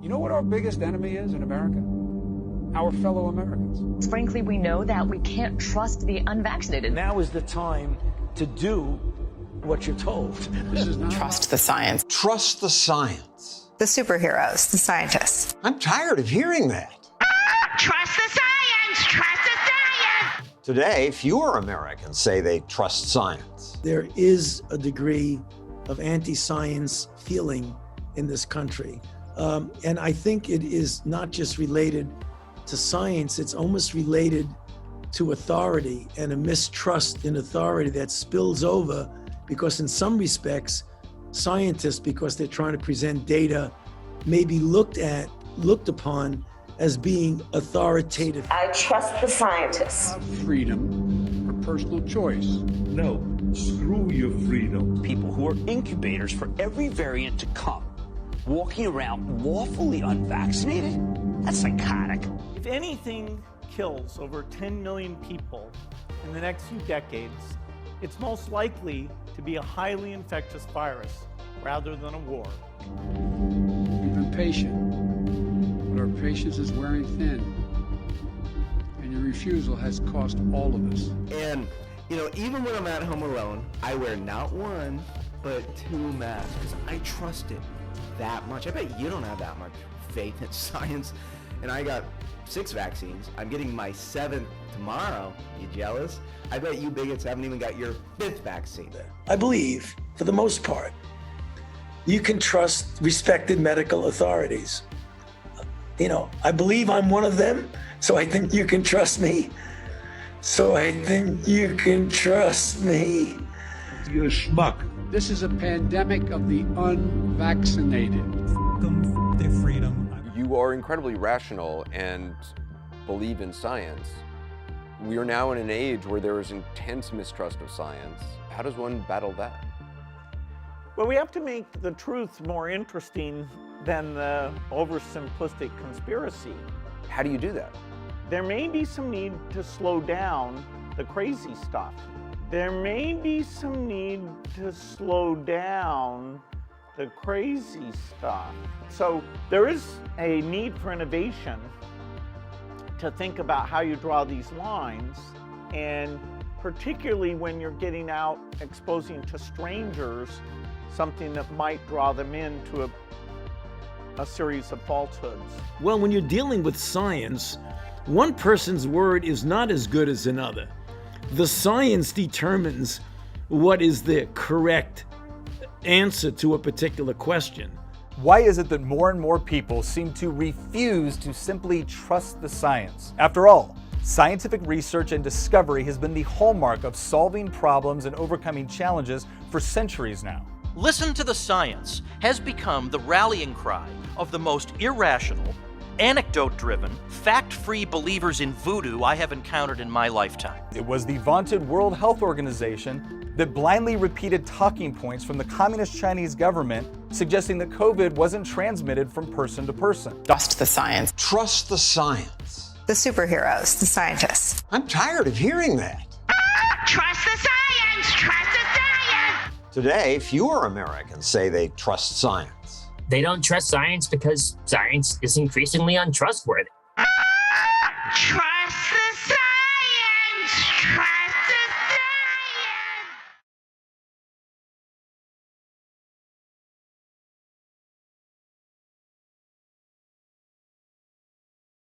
You know what our biggest enemy is in America? Our fellow Americans. Frankly, we know that we can't trust the unvaccinated. Now is the time to do what you're told. This is not Trust the science. Trust the science. The superheroes, the scientists. I'm tired of hearing that. Trust the science! Trust the science! Today, fewer Americans say they trust science. There is a degree of anti-science feeling in this country. And I think it is not just related to science, it's almost related to authority and a mistrust in authority that spills over because in some respects, scientists, because they're trying to present data, may be looked upon as being authoritative. I trust the scientists. freedom or personal choice. No, screw your freedom. People who are incubators for every variant to come, walking around lawfully unvaccinated? That's psychotic. If anything kills over 10 million people in the next few decades, it's most likely to be a highly infectious virus rather than a war. We've been patient, but our patience is wearing thin. And your refusal has cost all of us. And, even when I'm at home alone, I wear not one, but 2 masks because I trust it that much. I bet you don't have that much faith in science. And I got 6 vaccines. I'm getting my 7th tomorrow. You jealous? I bet you bigots haven't even got your 5th vaccine. I believe, for the most part, you can trust respected medical authorities. I believe I'm one of them, so I think you can trust me. You're You're a schmuck. This is a pandemic of the unvaccinated. Their freedom. You are incredibly rational and believe in science. We are now in an age where there is intense mistrust of science. How does one battle that? Well, we have to make the truth more interesting than the oversimplistic conspiracy. How do you do that? There may be some need to slow down the crazy stuff. There may be some need to slow down the crazy stuff. So there is a need for innovation to think about how you draw these lines, and particularly when you're getting out, exposing to strangers something that might draw them into a series of falsehoods. Well, when you're dealing with science, one person's word is not as good as another. The science determines what is the correct answer to a particular question. Why is it that more and more people seem to refuse to simply trust the science? After all, scientific research and discovery has been the hallmark of solving problems and overcoming challenges for centuries now. Listen to the science has become the rallying cry of the most irrational, anecdote-driven, fact-free believers in voodoo I have encountered in my lifetime. It was the vaunted World Health Organization that blindly repeated talking points from the Communist Chinese government suggesting that COVID wasn't transmitted from person to person. Trust the science. Trust the science. The superheroes, the scientists. I'm tired of hearing that. Trust the science! Trust the science! Today, fewer Americans say they trust science. They don't trust science because science is increasingly untrustworthy. Trust